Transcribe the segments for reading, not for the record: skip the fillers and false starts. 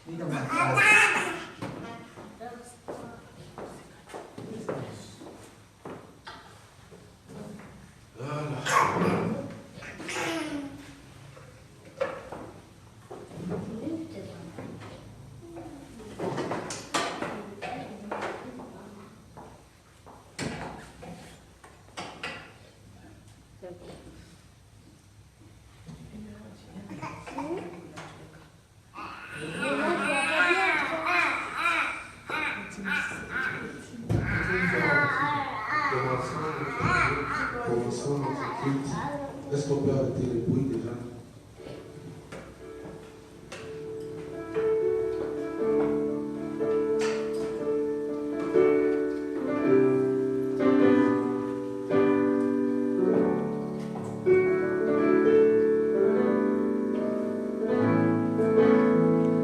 Ni dans ma classe. Commençons notre culte. Est-ce qu'on peut arrêter le bruit déjà?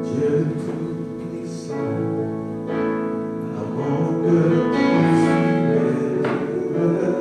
Dieu tout-puissant, avant que tout l'univers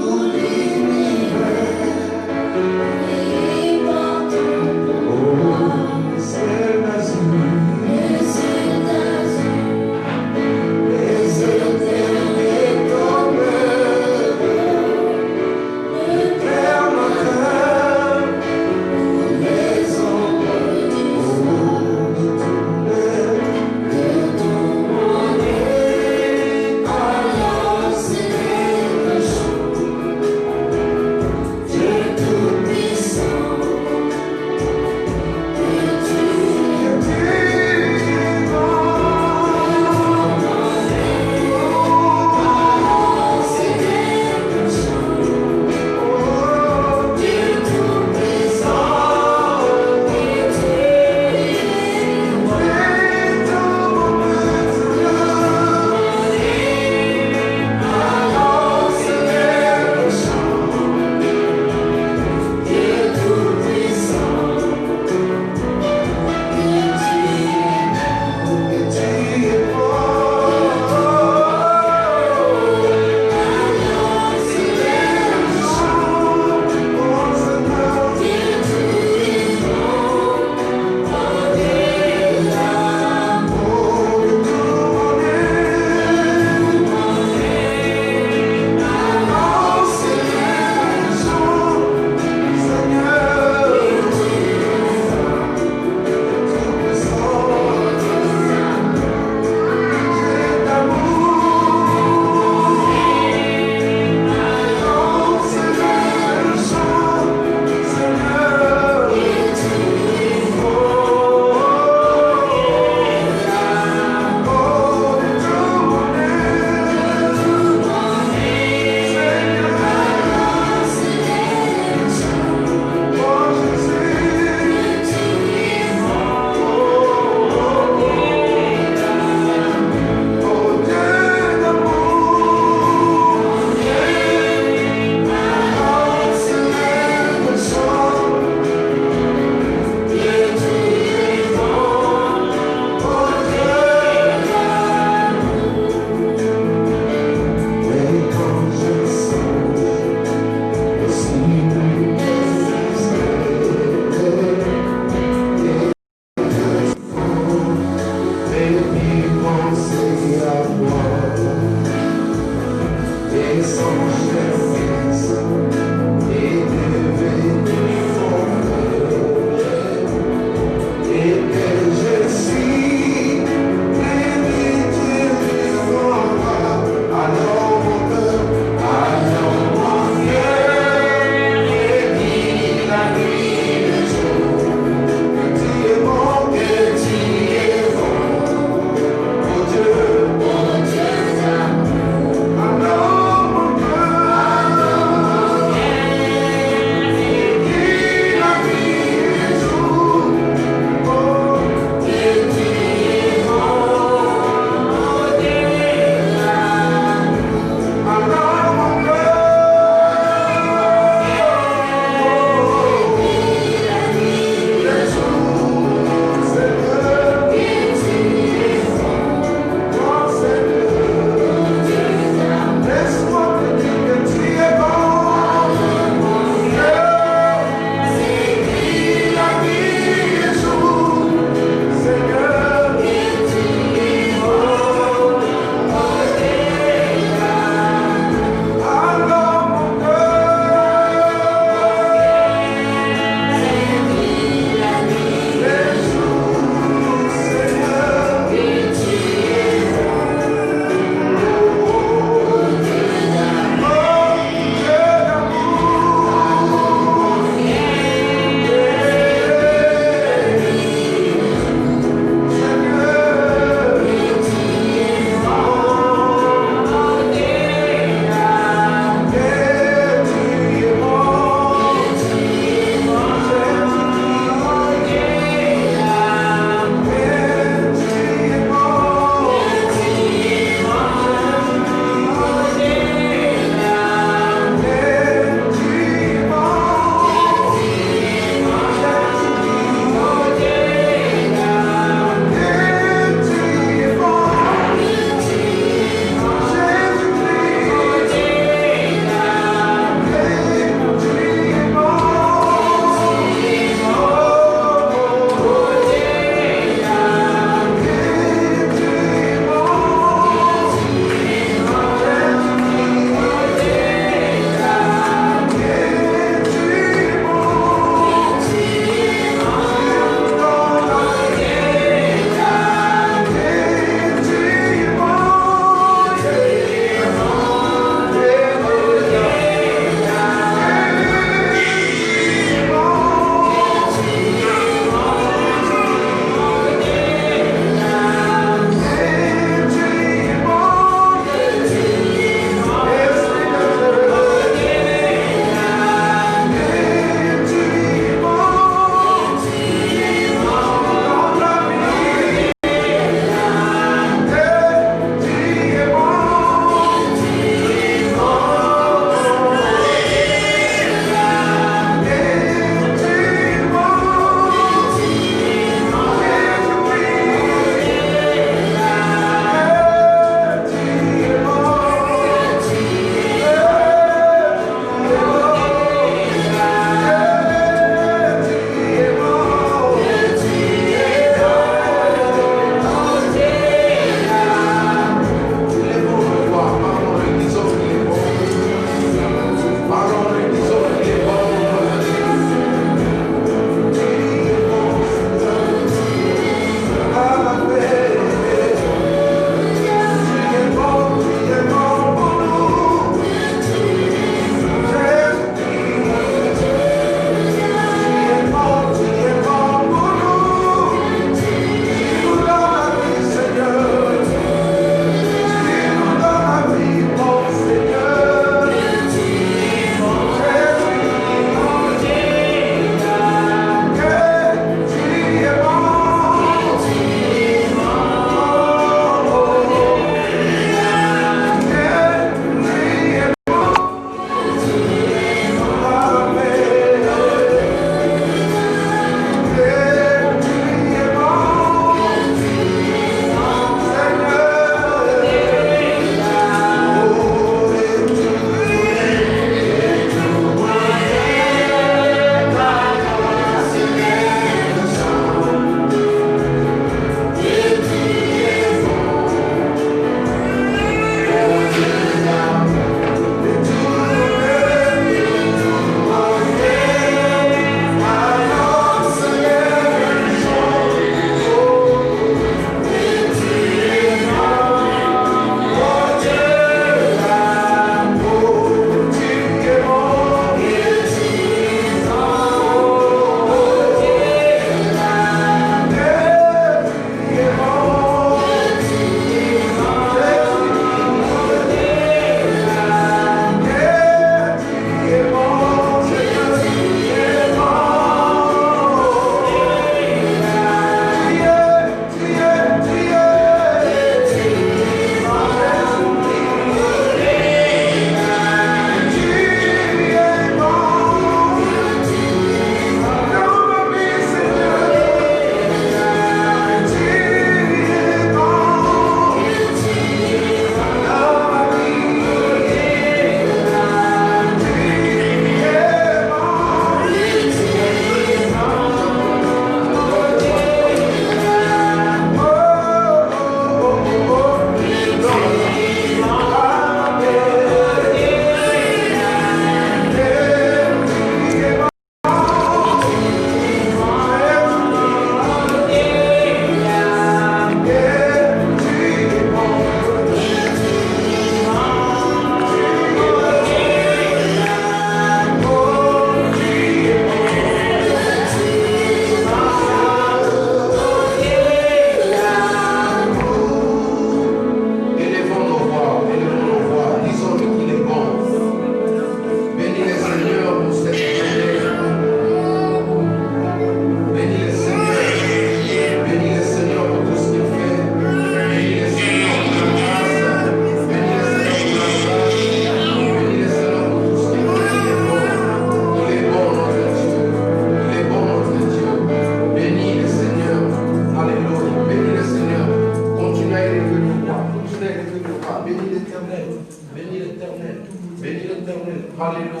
l'Éternel, alléluia.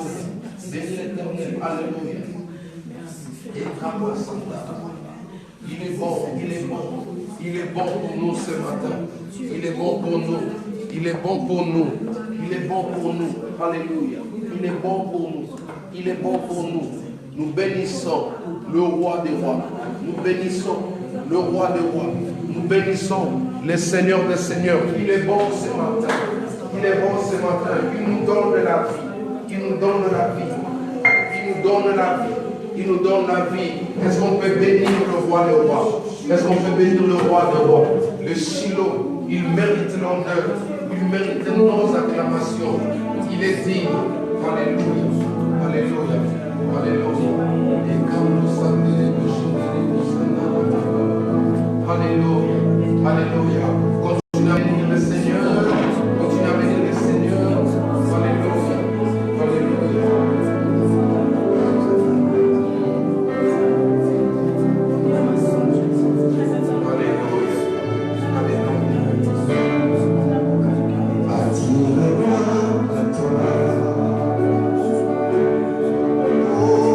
Bénis l'Éternel, alléluia. Et il est bon, il est bon. Il est bon pour nous ce matin. Il est bon pour nous. Il est bon pour nous. Il est bon pour nous. Alléluia. Il est bon pour nous. Il est bon pour nous. Nous bénissons le roi des rois. Nous bénissons le roi des rois. Nous bénissons le Seigneur des seigneurs. Il est bon ce matin. Il est bon ce matin. Il nous donne la vie. Il nous donne la vie. Il nous donne la vie. Il nous donne la vie. Est-ce qu'on peut bénir le roi des rois? Est-ce qu'on peut bénir le roi des rois? Le Shiloh, il mérite l'honneur. Il mérite nos acclamations. Il est digne. Alléluia. Alléluia. Alléluia. Et quand nous sommes alléluia. Alléluia. Continue à bénir le Seigneur. Continue à bénir le Seigneur. Alléluia. Alléluia. Oh,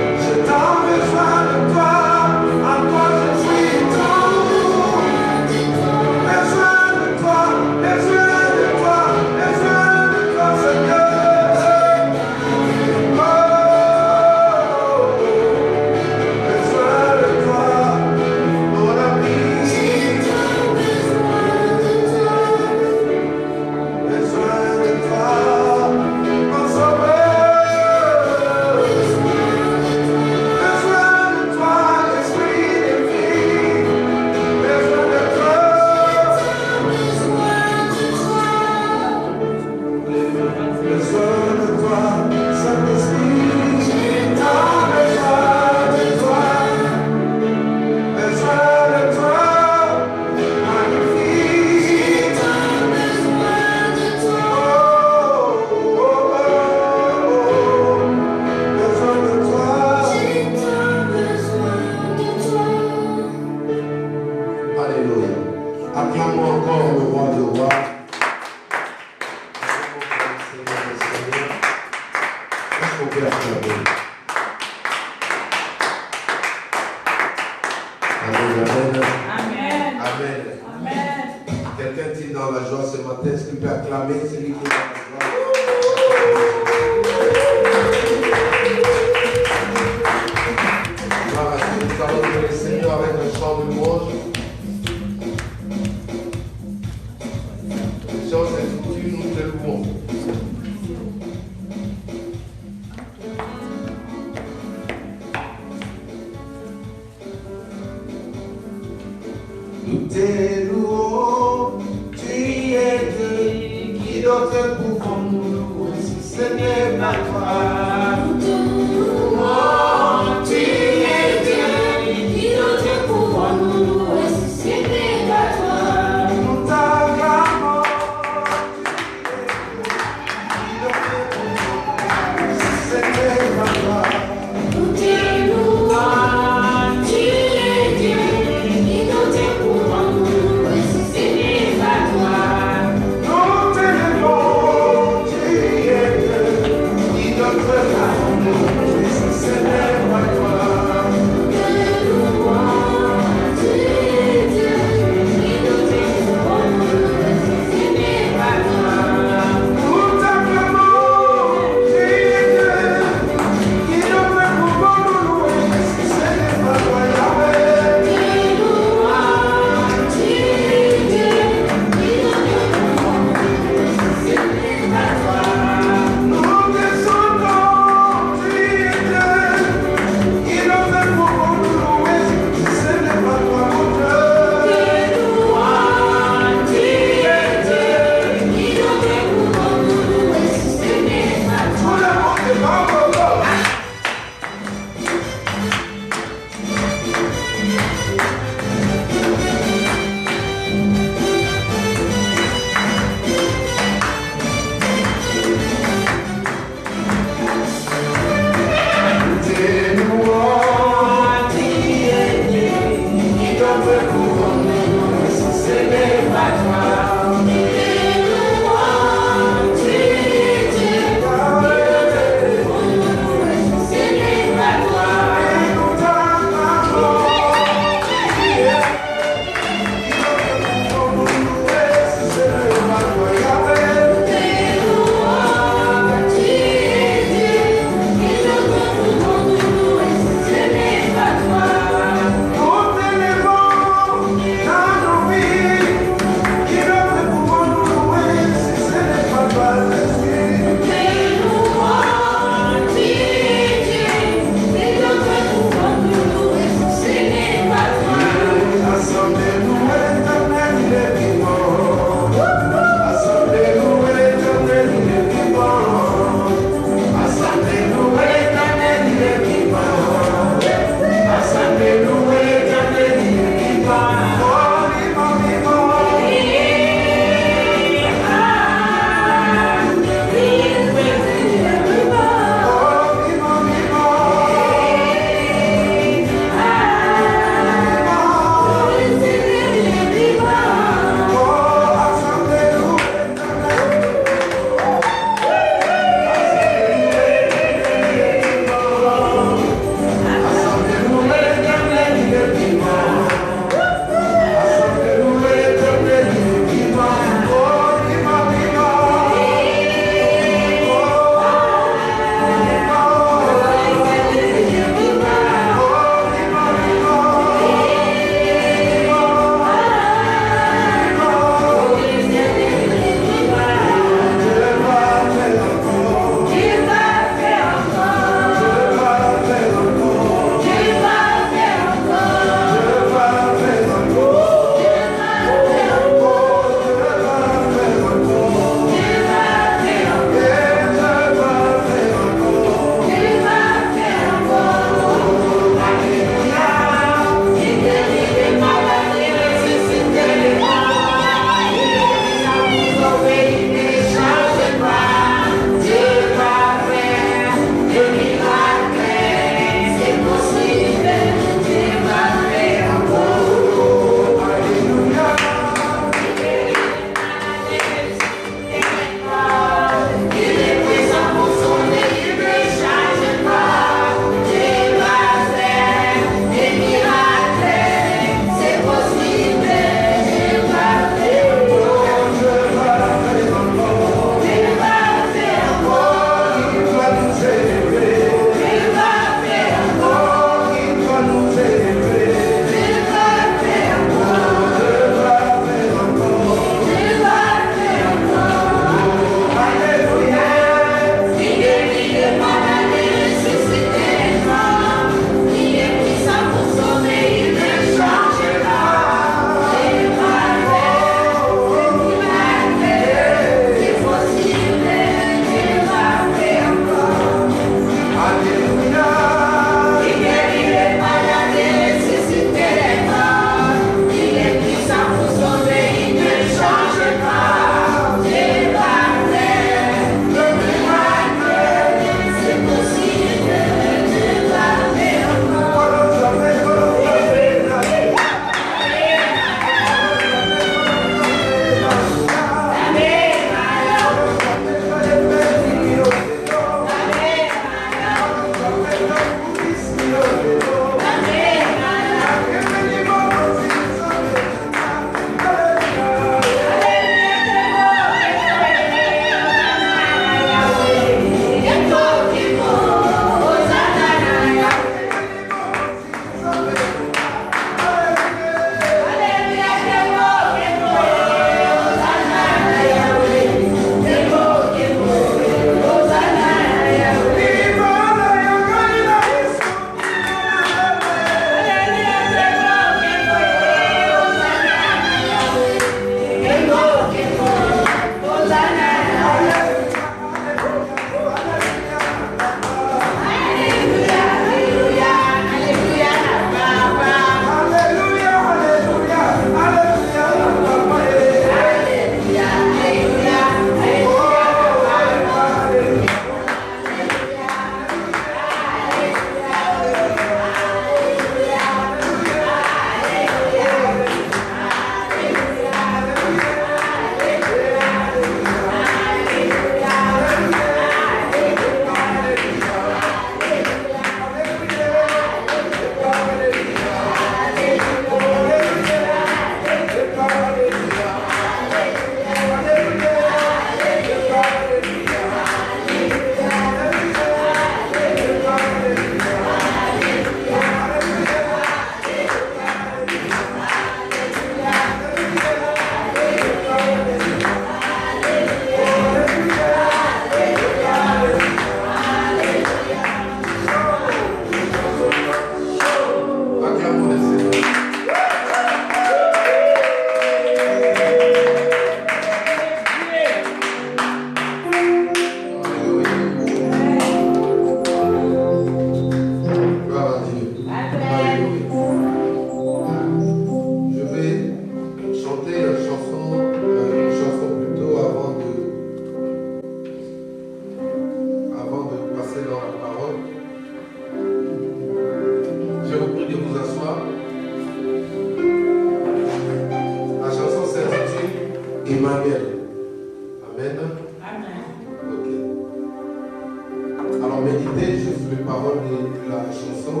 paroles de la chanson.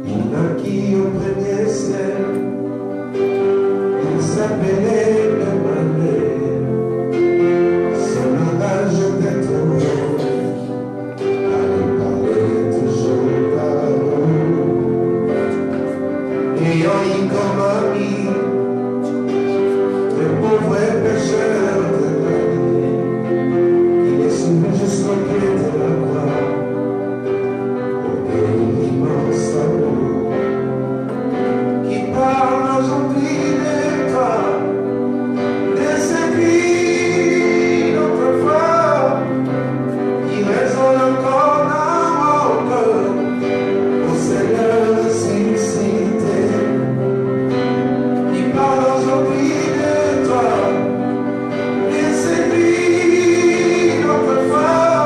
Il naquit au premier ciel, il s'appelait Emmanuel. Son langage était trop long, il parlait toujours d'amour. Ayant eu comme ami le pauvre pécheur de la vie, il est soumis jusqu'au pied de la croix pour gagner l'immense amour qui parle aujourd'hui de toi, de cette vie d'autrefois, qui résonne encore dans mon cœur, au Seigneur ressuscité, qui parle aujourd'hui de toi, de cette vie d'autrefois,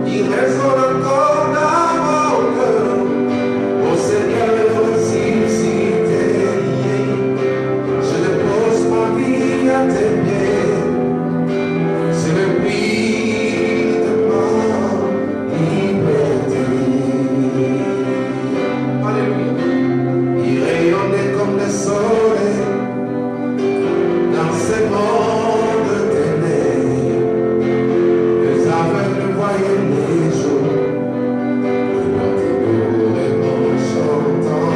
qui résonne encore dans mon cœur, au Seigneur ressuscité. Je dépose ma vie à tes pieds, c'est le prix de ma liberté. Alléluia. Il rayonnait comme le soleil dans ces mondes ténèbres. Les aveugles voyaient les jours, le en chantant.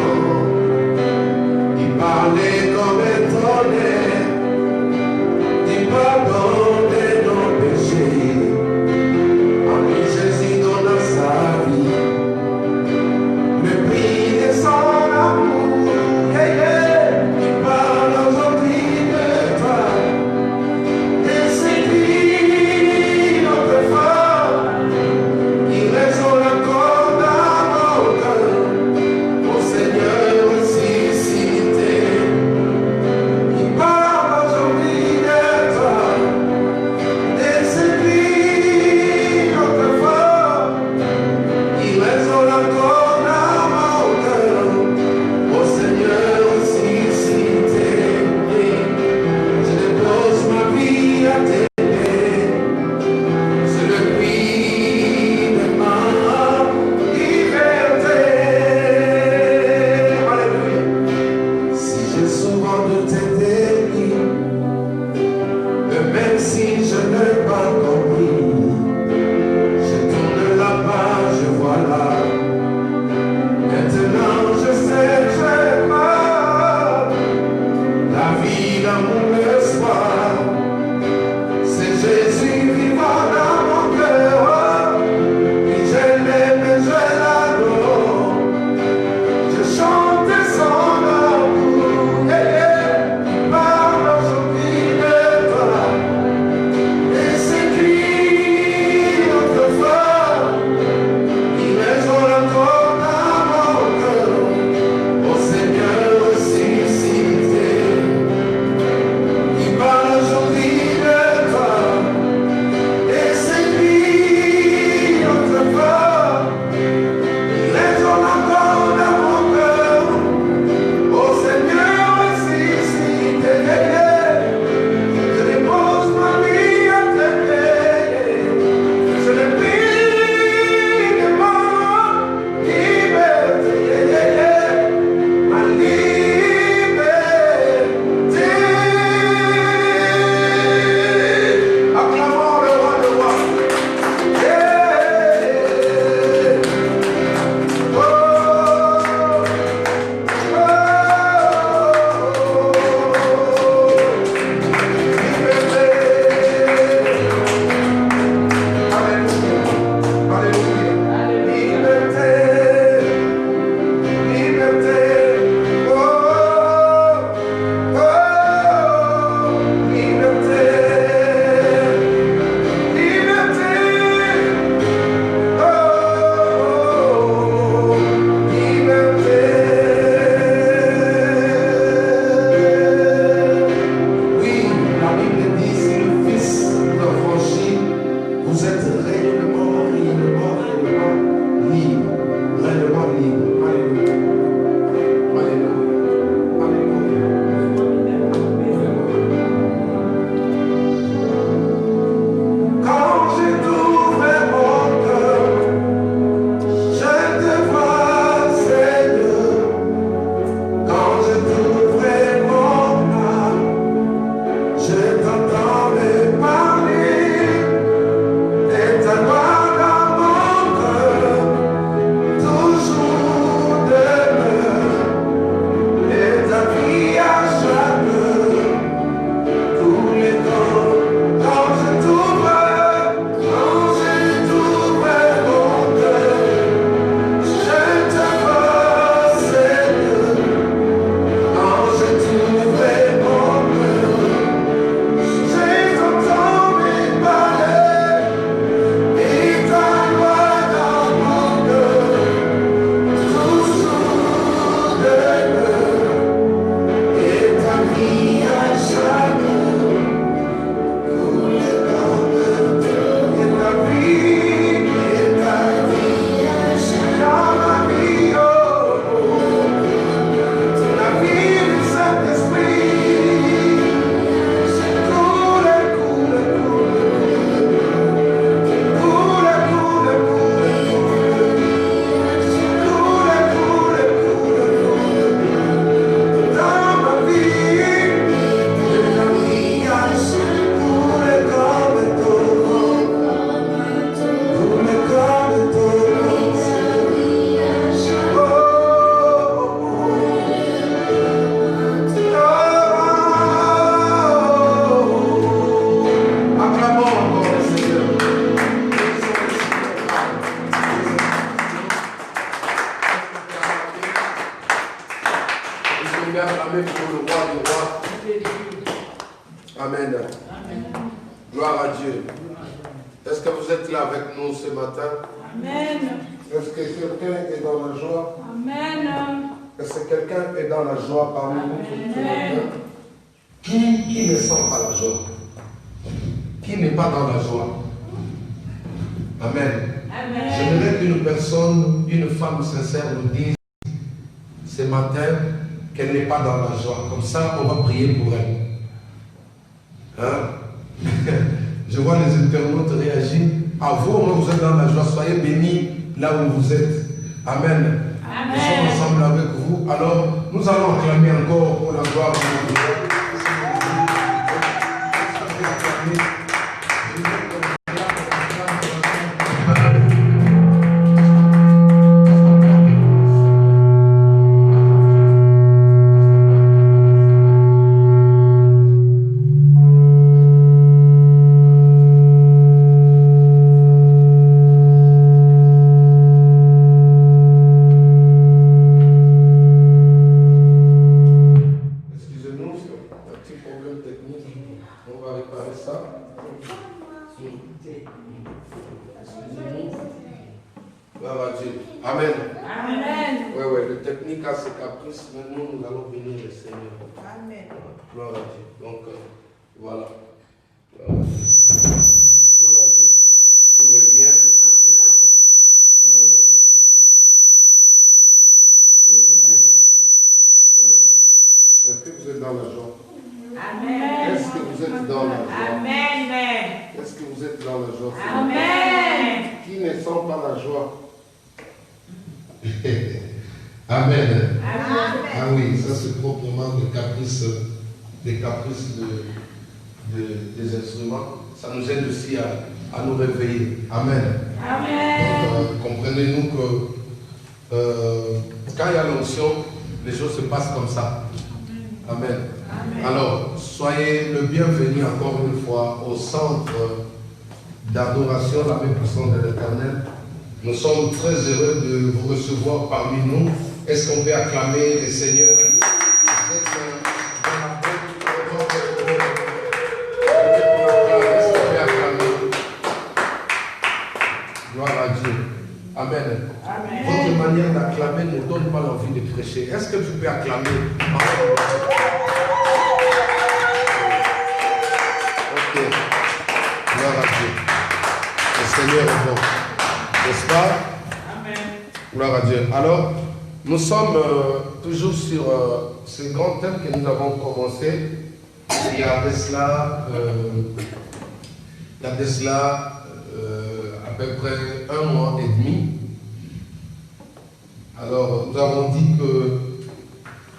Il parlait comme un tonnerre, du pardon de nos péchés. En lui Jésus donna sa vie, le prix de son amour. Yeah, yeah. Il parle aujourd'hui de toi, de cette vie d'autrefois, qui résonne encore dans mon cœur, au Seigneur ressuscité. Il parle aujourd'hui de toi, de cette vie d'autrefois, qui résonne encore dans mon cœur, au Seigneur ressuscité. Je dépose ma vie à tes pieds, c'est le prix de ma liberté. Alléluia. Si j'ai souvent douté de lui, même si je n'ai pas compris, je tourne la page, voilà. Maintenant je sais, j'ai pas la vie, l'amour, l'espoir. C'est Jésus vivant dans mon cœur. Et je l'aime et je l'adore. Je chante son amour. Yeah, yeah. Il parle aujourd'hui de toi, et c'est lui autrefois, qui résonne encore dans mon cœur, au Seigneur ressuscité. Il parle aujourd'hui de toi, et c'est lui autrefois, qui résonne encore dans mon cœur, au Seigneur ressuscité. Je dépose ma vie à tes pieds, c'est le prix de ma liberté, ma liberté. Acclamons le roi de rois. Oh, oui, la Bible dit, si le Fils vous affranchit, vous êtes réellement libre. Réellement libre. Alléluia. Alléluia. Alléluia. Quand j'ai tout avec nous ce matin? Amen. Est-ce que quelqu'un est dans la joie? Amen. Est-ce que quelqu'un est dans la joie parmi nous ce Amen. matin? Qui ne sent pas la joie? Qui n'est pas dans la joie? Amen. Amen. J'aimerais qu'une personne, une femme sincère nous dise ce matin qu'elle n'est pas dans la joie. Comme ça, on va prier pour elle. Hein? Je vois les internautes réagir. À vous, vous êtes dans la joie. Soyez bénis là où vous êtes. Amen. Amen. Nous sommes ensemble avec vous. Alors, nous allons acclamer encore pour la gloire de Dieu. Des instruments, ça nous aide aussi à nous réveiller. Amen. Amen. Donc, comprenez-nous que quand il y a l'onction, les choses se passent comme ça. Amen. Amen. Alors, soyez le bienvenu encore une fois au centre d'adoration, la même puissance de l'Éternel. Nous sommes très heureux de vous recevoir parmi nous. Est-ce qu'on peut acclamer le Seigneur? Amen. Amen. Votre manière d'acclamer ne donne pas l'envie de prêcher. Est-ce que tu peux acclamer? Ok. Gloire à Dieu. Le Seigneur est bon. N'est-ce pas? Amen. Gloire à Dieu. Alors, nous sommes toujours sur ce grand thème que nous avons commencé. Il y a de cela, à peu près 1 mois et demi. Alors, nous avons dit que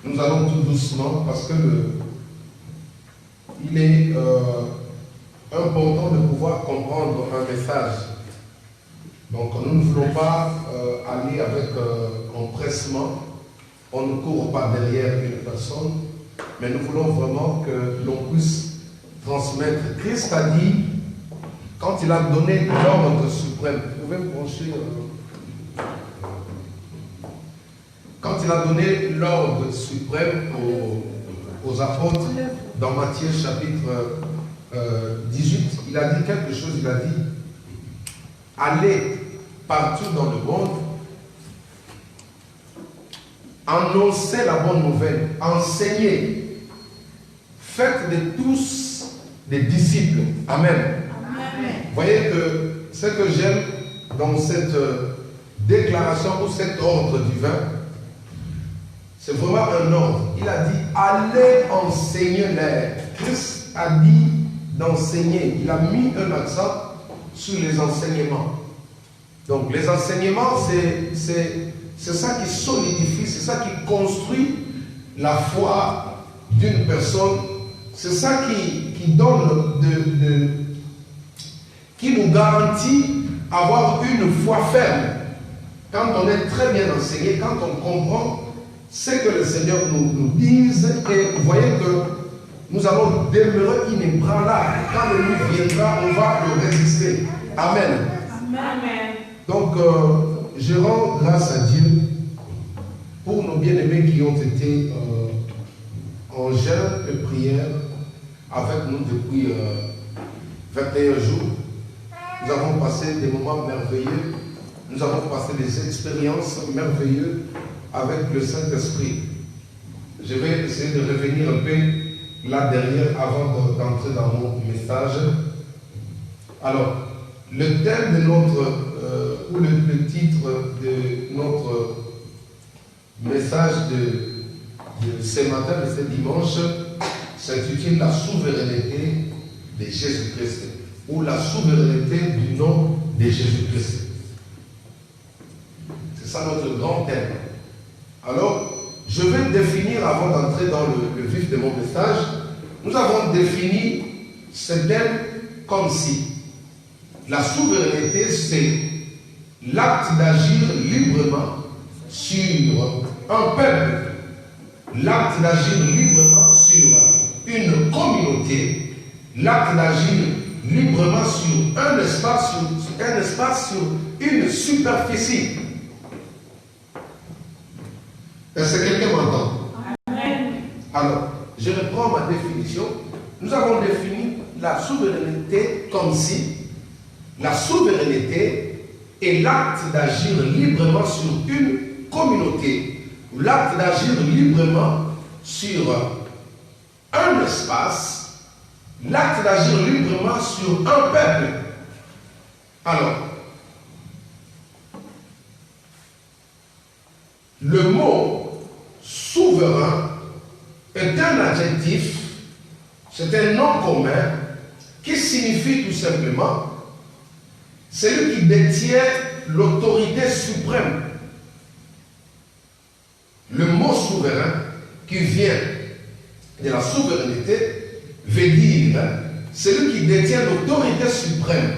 nous allons tout doucement parce que il est important de pouvoir comprendre un message. Donc, nous ne voulons pas aller avec empressement. On ne court pas derrière une personne, mais nous voulons vraiment que l'on puisse transmettre. Christ a dit, quand il a donné l'ordre suprême, vous pouvez me brancher. Quand il a donné l'ordre suprême aux apôtres, dans Matthieu chapitre 18, il a dit quelque chose, il a dit, allez partout dans le monde, annoncez la bonne nouvelle, enseignez, faites de tous des disciples. Amen. Vous voyez que ce que j'aime dans cette déclaration ou cet ordre divin, c'est vraiment un ordre. Il a dit, allez enseigner-les. Christ a dit d'enseigner. Il a mis un accent sur les enseignements. Donc les enseignements, c'est ça qui solidifie, c'est ça qui construit la foi d'une personne. C'est ça qui donne qui nous garantit avoir une foi ferme. Quand on est très bien enseigné, quand on comprend ce que le Seigneur nous dise, et vous voyez que nous allons demeurer inébranlables. Quand le nuit viendra, on va le résister. Amen. Amen. Donc, je rends grâce à Dieu pour nos bien-aimés qui ont été en jeûne et prière avec nous depuis 21 jours. nous avons passé des moments merveilleux, nous avons passé des expériences merveilleuses avec le Saint-Esprit. Je vais essayer de revenir un peu là derrière avant d'entrer dans mon message. Alors, le thème de notre, ou le titre de notre message de ce matin, de ce dimanche, s'intitule La souveraineté de Jésus-Christ, ou la souveraineté du nom de Jésus-Christ. C'est ça notre grand thème. Alors, je vais définir, avant d'entrer dans le vif de mon message, nous avons défini ce thème comme si la souveraineté, c'est l'acte d'agir librement sur un peuple, l'acte d'agir librement sur une communauté, l'acte d'agir librement sur un espace, sur une superficie. Est-ce que quelqu'un m'entend? Amen. Alors, je reprends ma définition. Nous avons défini la souveraineté comme si la souveraineté est l'acte d'agir librement sur une communauté, l'acte d'agir librement sur un espace, l'acte d'agir librement sur un peuple. Alors, le mot souverain est un adjectif, c'est un nom commun qui signifie tout simplement celui qui détient l'autorité suprême. Le mot souverain qui vient de la souveraineté veut dire celui qui détient l'autorité suprême,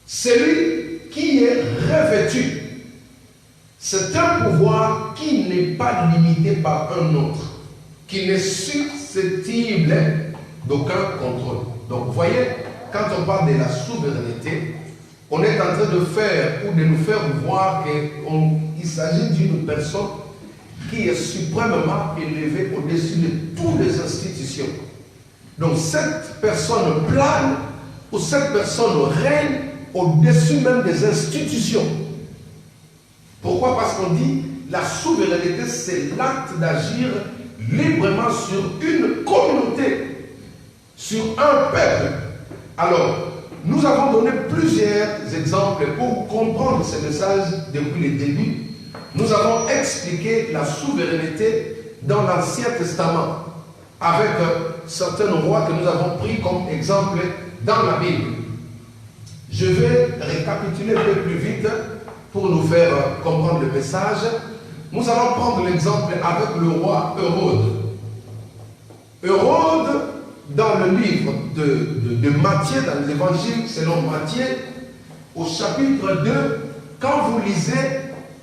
celui qui est revêtu. C'est un pouvoir qui n'est pas limité par un autre, qui n'est susceptible d'aucun contrôle. Donc, vous voyez, quand on parle de la souveraineté, on est en train de faire ou de nous faire voir qu'il s'agit d'une personne qui est suprêmement élevée au-dessus de toutes les institutions. Donc, cette personne plane ou cette personne règne au-dessus même des institutions. Pourquoi? Parce qu'on dit la souveraineté, c'est l'acte d'agir librement sur une communauté, sur un peuple. Alors, nous avons donné plusieurs exemples pour comprendre ce message depuis le début. Nous avons expliqué la souveraineté dans l'Ancien Testament avec certains rois que nous avons pris comme exemple dans la Bible. Je vais récapituler un peu plus vite pour nous faire comprendre le message. Nous allons prendre l'exemple avec le roi Hérode. Hérode, dans le livre de Matthieu, dans l'évangile selon Matthieu, au chapitre 2, quand vous lisez,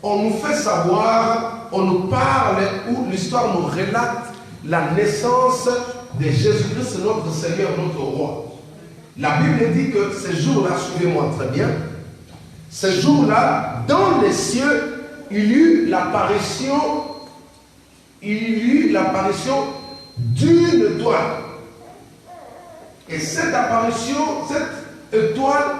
on nous fait savoir, on nous parle, où l'histoire nous relate la naissance de Jésus-Christ, notre Seigneur, notre roi. La Bible dit que ce jour-là, suivez-moi très bien, ce jour-là, dans les cieux, il y eut l'apparition d'une étoile. Et cette apparition, cette étoile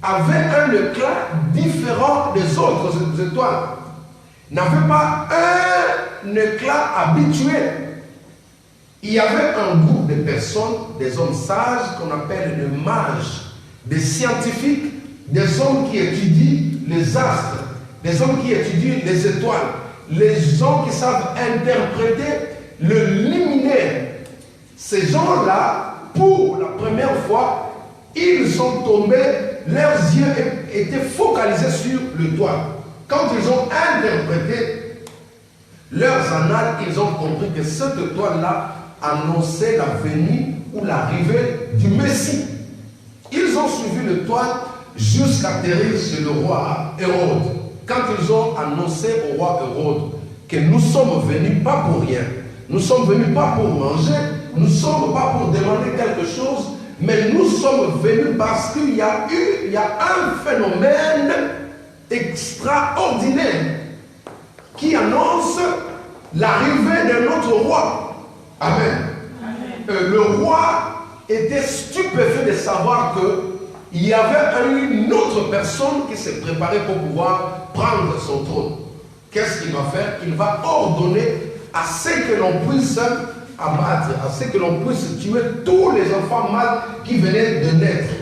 avait un éclat différent des autres étoiles. N'avait pas un éclat habituel. Il y avait un groupe de personnes, des hommes sages qu'on appelle les mages, des scientifiques, des hommes qui étudient les astres, des hommes qui étudient les étoiles, les hommes qui savent interpréter le luminaire. Ces gens-là, pour la première fois, ils sont tombés, leurs yeux étaient focalisés sur l'étoile. Quand ils ont interprété leurs annales, ils ont compris que cette étoile-là annonçait la venue ou l'arrivée du Messie. Ils ont suivi l'étoile jusqu'à atterrir chez le roi Hérode. Quand ils ont annoncé au roi Hérode que nous sommes venus pas pour rien, nous sommes venus pas pour manger, nous ne sommes pas pour demander quelque chose, mais nous sommes venus parce qu'il y a un phénomène extraordinaire qui annonce l'arrivée de notre roi. Amen. Le roi était stupéfait de savoir qu'il y avait une autre personne qui s'est préparée pour pouvoir prendre son trône. Qu'est-ce qu'il va faire? Il va ordonner à ce que l'on puisse abattre, à ce que l'on puisse tuer tous les enfants mâles qui venaient de naître.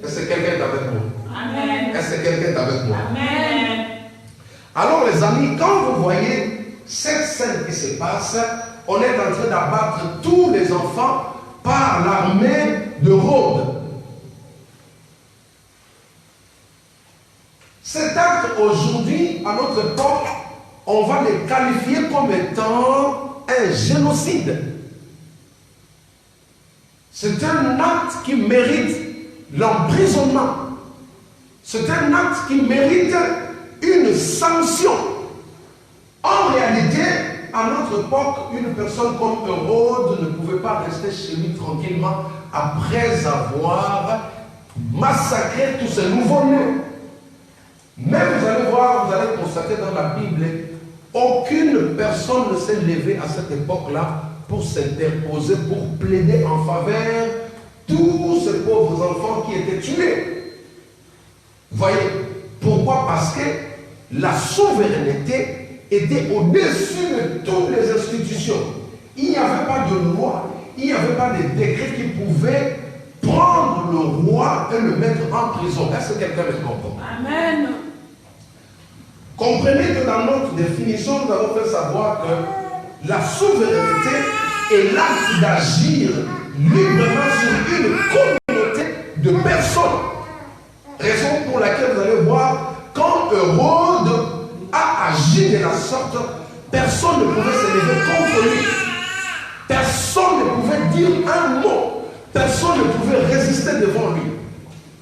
Est-ce que quelqu'un est avec moi? Amen. Est-ce que quelqu'un est avec moi? Amen. Alors les amis, quand vous voyez cette scène qui se passe, on est en train d'abattre tous les enfants par l'armée de Rhodes. Cet acte aujourd'hui, à notre époque, on va le qualifier comme étant un génocide. C'est un acte qui mérite l'emprisonnement. C'est un acte qui mérite une sanction. En réalité, à notre époque, une personne comme Hérode ne pouvait pas rester chez lui tranquillement après avoir massacré tous ces nouveaux-nés. Mais vous allez voir, vous allez constater dans la Bible, aucune personne ne s'est levée à cette époque-là pour s'interposer, pour plaider en faveur de tous ces pauvres enfants qui étaient tués. Vous voyez? Pourquoi? Parce que la souveraineté était au-dessus de toutes les institutions. Il n'y avait pas de loi, il n'y avait pas de décret qui pouvait prendre le roi et le mettre en prison. Est-ce que quelqu'un me comprend? Amen. Comprenez que dans notre définition, nous avons fait savoir que la souveraineté est l'acte d'agir librement sur une communauté de personnes. Raison pour laquelle vous allez voir, quand Hérode a agi de la sorte, personne ne pouvait se lever contre lui. Personne ne pouvait dire un mot. Personne ne pouvait résister devant lui.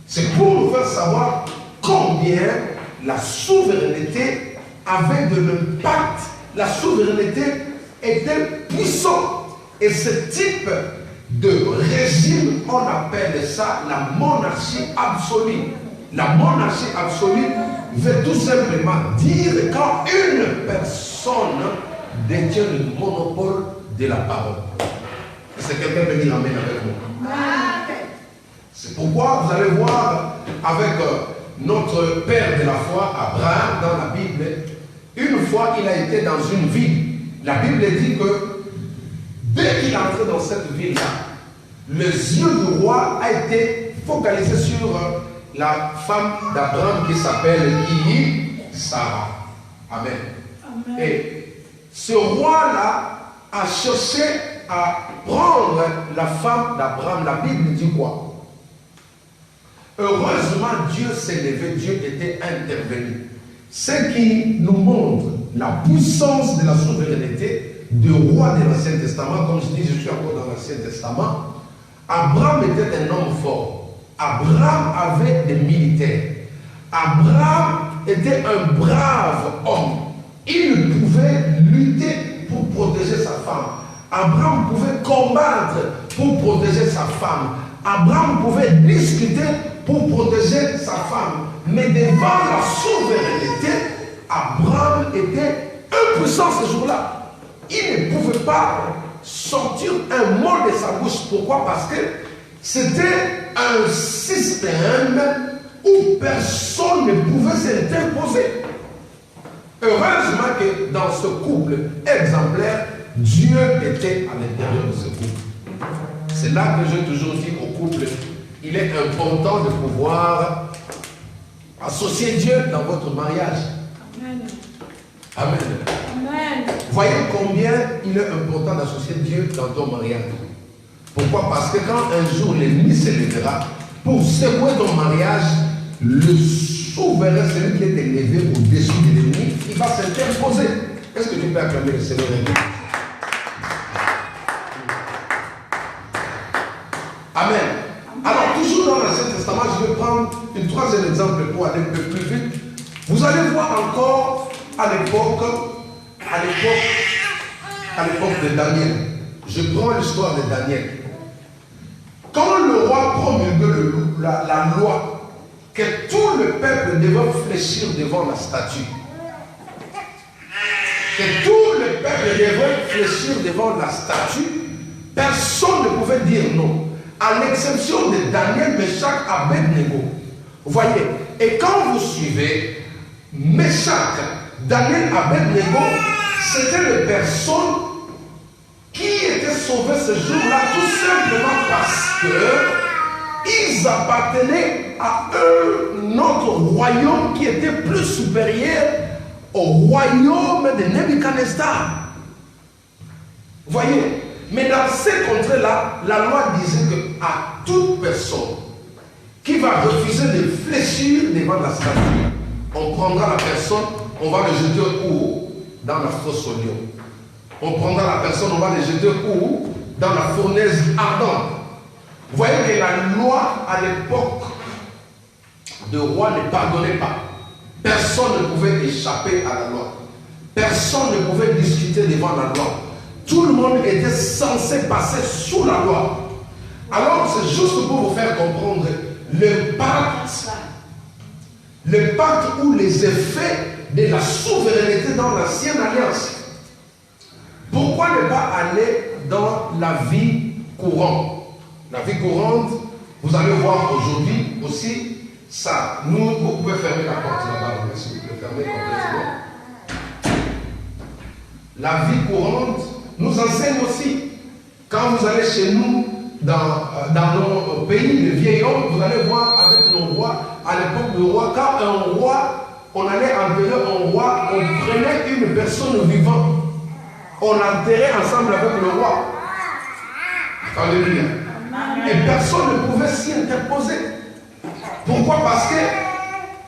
C'est pour nous faire savoir combien la souveraineté avait de l'impact. La souveraineté était puissante. Et ce type de régime, on appelle ça la monarchie absolue. La monarchie absolue veut tout simplement dire quand une personne détient le monopole de la parole. Est-ce que quelqu'un peut dire amen avec moi? C'est pourquoi vous allez voir avec notre père de la foi, Abraham, dans la Bible, une fois il a été dans une ville. La Bible dit que dès qu'il est entré dans cette ville-là, les yeux du roi a été focalisé sur la femme d'Abraham qui s'appelle Sarah. Amen. Amen. Et ce roi-là a cherché à prendre la femme d'Abraham. La Bible dit quoi? Heureusement, Dieu s'est levé, Dieu était intervenu. Ce qui nous montre la puissance de la souveraineté du roi de l'Ancien Testament. Comme je dis, je suis encore dans l'Ancien Testament. Abraham était un homme fort. Abraham avait des militaires. Abraham était un brave homme. Il pouvait lutter pour protéger sa femme. Abraham pouvait combattre pour protéger sa femme. Abraham pouvait discuter pour protéger sa femme. Mais devant la souveraineté, Abraham était impuissant ce jour-là. Il ne pouvait pas sortir un mot de sa bouche. Pourquoi? Parce que c'était un système où personne ne pouvait s'interposer. Heureusement que dans ce couple exemplaire, Dieu était à l'intérieur de ce couple. C'est là que j'ai toujours dit au couple, il est important de pouvoir associer Dieu dans votre mariage. Amen. Amen. Amen. Voyez combien il est important d'associer Dieu dans ton mariage. Pourquoi? Parce que quand un jour l'ennemi se lèvera pour secouer ton mariage, le souverain, celui qui est élevé au-dessus de l'ennemi, il va s'interposer. Est-ce que tu peux acclamer le Seigneur? Amen. Alors, toujours dans l'Ancien Testament, je vais prendre un troisième exemple pour aller un peu plus vite. Vous allez voir encore à l'époque de Daniel. Je prends l'histoire de Daniel. Quand le roi promulgue la loi que tout le peuple devait fléchir devant la statue, que tout le peuple devait fléchir devant la statue, personne ne pouvait dire non. à l'exception de Daniel, Meshach, Abednego. Vous voyez, et quand vous suivez Meshach, Daniel, Abednego, c'était les personnes qui étaient sauvées ce jour-là, tout simplement parce que ils appartenaient à un autre royaume qui était plus supérieur au royaume de Nebuchadnezzar. Vous voyez? Mais dans ces contrées-là, la loi disait qu'à toute personne qui va refuser de fléchir devant la statue, on prendra la personne, on va le jeter où? Dans la fosse au lion. On prendra la personne, on va le jeter où? Dans la fournaise ardente. Vous voyez que la loi à l'époque de roi ne pardonnait pas. Personne ne pouvait échapper à la loi. Personne ne pouvait discuter devant la loi. Tout le monde était censé passer sous la loi. Alors c'est juste pour vous faire comprendre le pacte ou les effets de la souveraineté dans l'ancienne alliance. Pourquoi ne pas aller dans la vie courante? La vie courante, vous allez voir aujourd'hui aussi, ça, vous pouvez fermer la porte là-bas, si vous pouvez fermer complètement. La vie courante nous enseigne aussi. Quand vous allez chez nous, dans nos pays, les vieils hommes, vous allez voir avec nos rois, à l'époque du roi, quand un roi, on allait enterrer un roi, on prenait une personne vivante, on enterrait ensemble avec le roi. Alléluia. Et personne ne pouvait s'y interposer. Pourquoi? Parce que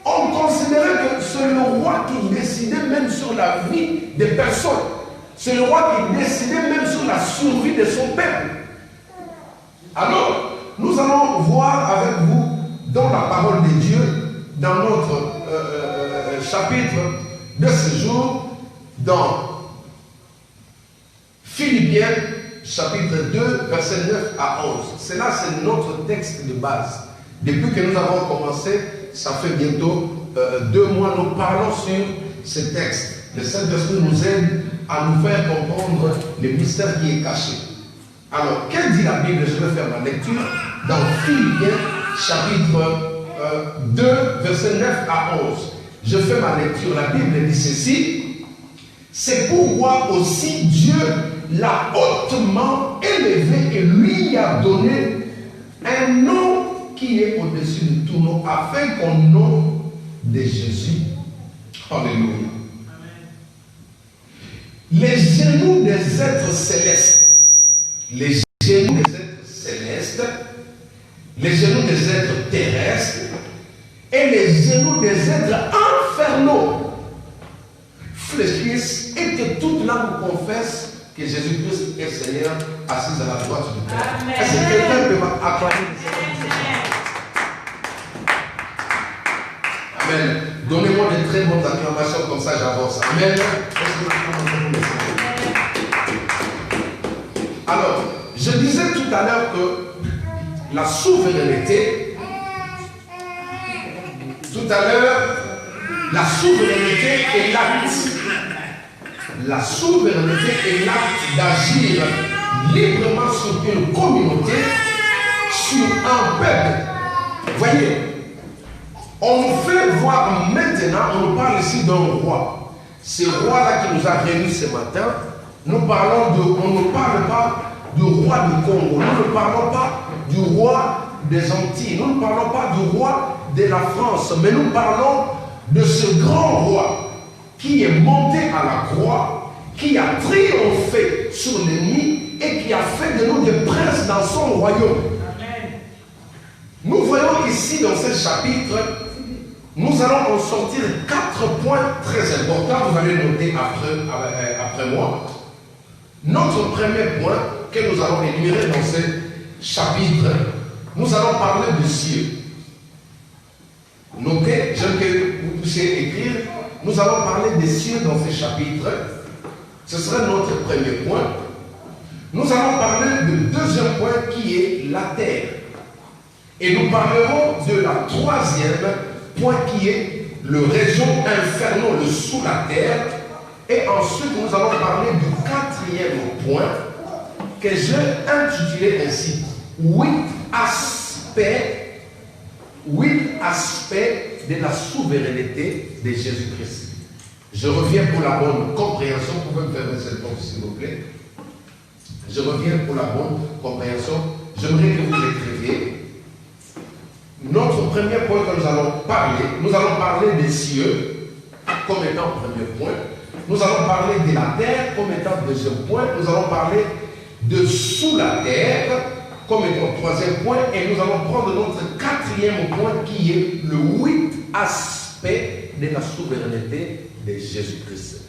on considérait que c'est le roi qui décidait même sur la vie des personnes. C'est le roi qui décidait même sur la survie de son peuple. Alors, nous allons voir avec vous dans la parole de Dieu, dans notre chapitre de ce jour, dans Philippiens, chapitre 2, versets 9 à 11. C'est notre texte de base. Depuis que nous avons commencé, ça fait bientôt 2 mois, nous parlons sur ce texte. Le Saint-Esprit nous aide à nous faire comprendre le mystère qui est caché. Alors, que dit la Bible? Je vais faire ma lecture dans Philippiens, chapitre 2, versets 9 à 11. Je fais ma lecture. La Bible dit ceci: c'est pourquoi aussi Dieu l'a hautement élevé et lui a donné un nom qui est au-dessus de tout nom, afin qu'au nom de Jésus, alléluia, les genoux des êtres célestes, les genoux des êtres célestes, les genoux des êtres terrestres et les genoux des êtres infernaux fléchissent, et que toute langue confesse que Jésus-Christ est Seigneur, assis à la droite du Père. Est-ce que quelqu'un peut m'acclamer? Amen. Donnez-moi de très bonnes acclamations, comme ça j'avance. Amen. Alors, je disais tout à l'heure que la souveraineté, tout à l'heure, la souveraineté est l'acte. La souveraineté est l'acte d'agir librement sur une communauté, sur un peuple. Voyez, on fait voir maintenant, on parle ici d'un roi. Ce roi-là qui nous a réunis ce matin, on ne parle pas du roi du Congo, nous ne parlons pas du roi des Antilles, nous ne parlons pas du roi de la France, mais nous parlons de ce grand roi qui est monté à la croix, qui a triomphé sur l'ennemi et qui a fait de nous des princes dans son royaume. Amen. Nous voyons ici dans ce chapitre, nous allons en sortir 4 points très importants, vous allez noter après moi. Notre premier point que nous allons énumérer dans ce chapitre, nous allons parler du ciel. Notez, j'aime que vous puissiez écrire, nous allons parler des cieux dans ce chapitre. Ce serait notre premier point. Nous allons parler du deuxième point qui est la terre. Et nous parlerons de la troisième point qui est le région infernal, le sous la terre. Et ensuite, nous allons parler du quatrième point que j'ai intitulé ainsi: 8 aspects de la souveraineté de Jésus-Christ. Je reviens pour la bonne compréhension. Vous pouvez me fermer cette porte s'il vous plaît. Je reviens pour la bonne compréhension. J'aimerais que vous écriviez. Notre premier point que nous allons parler des cieux comme étant premier point. Nous allons parler de la terre comme étant deuxième point. Nous allons parler de sous la terre comme étant troisième point. Et nous allons prendre notre quatrième point qui est le 8 aspect de la souveraineté de Jésus-Christ.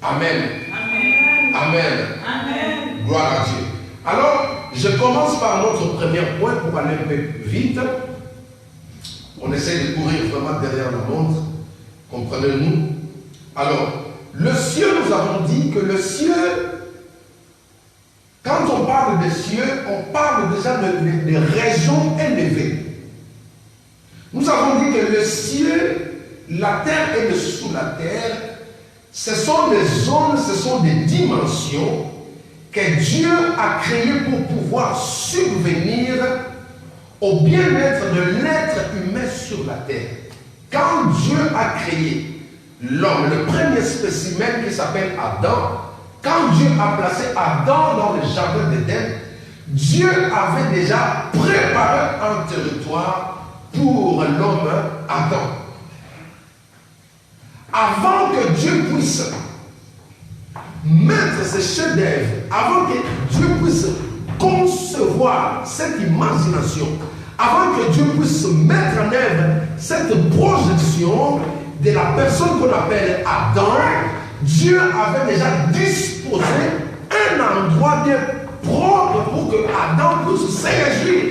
Amen. Amen. Amen. Amen. Gloire à Dieu. Alors, je commence par notre premier point pour aller un peu vite. On essaie de courir vraiment derrière la montre. Comprenez-nous? Alors, le ciel, nous avons dit que le ciel, quand on parle des cieux, on parle déjà de régions élevées. Nous avons dit que le ciel, la terre et le sous la terre, ce sont des zones, ce sont des dimensions que Dieu a créées pour pouvoir subvenir au bien-être de l'être humain sur la terre. Quand Dieu a créé l'homme, le premier spécimen qui s'appelle Adam, quand Dieu a placé Adam dans le jardin d'Éden, Dieu avait déjà préparé un territoire pour l'homme Adam. Avant que Dieu puisse mettre ce chef-d'œuvre, avant que Dieu puisse concevoir cette imagination, avant que Dieu puisse mettre en œuvre cette projection de la personne qu'on appelle Adam, Dieu avait déjà disposé un endroit bien propre pour que Adam puisse se réjouir.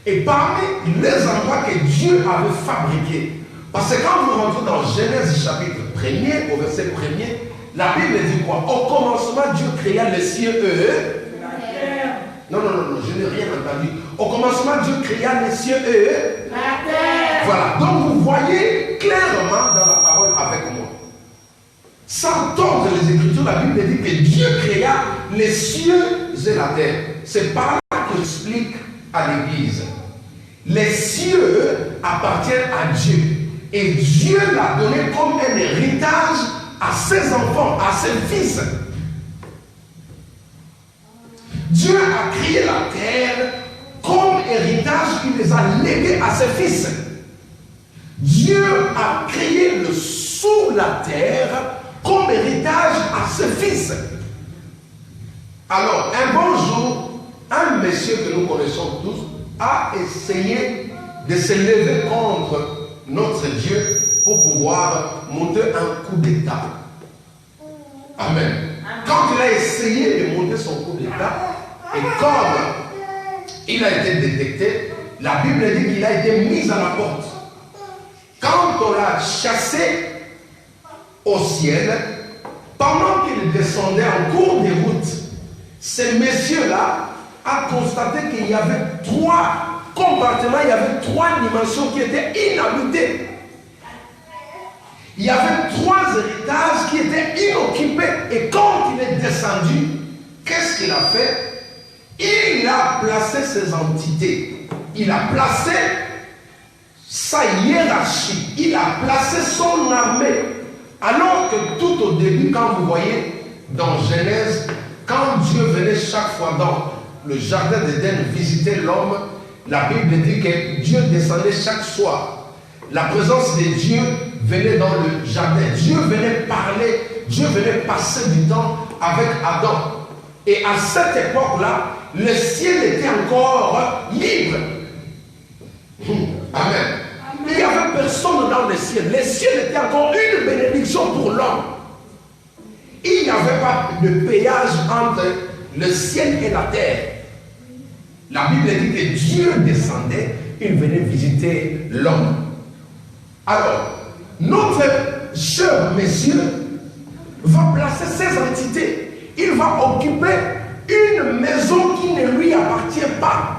Et parmi les endroits que Dieu avait fabriqués, parce que quand vous rentrez dans Genèse chapitre 1er, au verset 1er, la Bible dit quoi? Au commencement, Dieu créa les cieux et la terre. Non, je n'ai rien entendu. Au commencement, Dieu créa les cieux et la terre. Voilà, donc vous voyez clairement dans la parole avec moi. Sans tordre les Écritures, la Bible dit que Dieu créa les cieux et la terre. C'est par là que j'explique à l'Église. Les cieux appartiennent à Dieu. Et Dieu l'a donné comme un héritage à ses enfants, à ses fils. Dieu a créé la terre comme héritage qu'il les a légués à ses fils. Dieu a créé le sous la terre comme héritage à ses fils. Alors, un bon jour, un monsieur que nous connaissons tous a essayé de se lever contre notre Dieu pour pouvoir monter un coup d'État. Amen. Quand il a essayé de monter son coup d'État, et comme il a été détecté, la Bible dit qu'il a été mis à la porte. Quand on l'a chassé au ciel, pendant qu'il descendait en cours de route, ce monsieur-là a constaté qu'il y avait 3 compartiments, il y avait 3 dimensions qui étaient inhabitées. Il y avait 3 héritages qui étaient inoccupés. Et quand il est descendu, qu'est-ce qu'il a fait? Il a placé ses entités. Il a placé sa hiérarchie. Il a placé son armée. Alors que tout au début, quand vous voyez dans Genèse, quand Dieu venait chaque fois dans le jardin d'Éden visiter l'homme, la Bible dit que Dieu descendait chaque soir. La présence de Dieu venait dans le jardin. Dieu venait parler, Dieu venait passer du temps avec Adam. Et à cette époque-là, le ciel était encore libre. Amen. Il n'y avait personne dans le ciel. Le ciel était encore une bénédiction pour l'homme. Il n'y avait pas de péage entre le ciel et la terre. La Bible dit que Dieu descendait, il venait visiter l'homme. Alors, notre cher monsieur va placer ses entités. Il va occuper une maison qui ne lui appartient pas.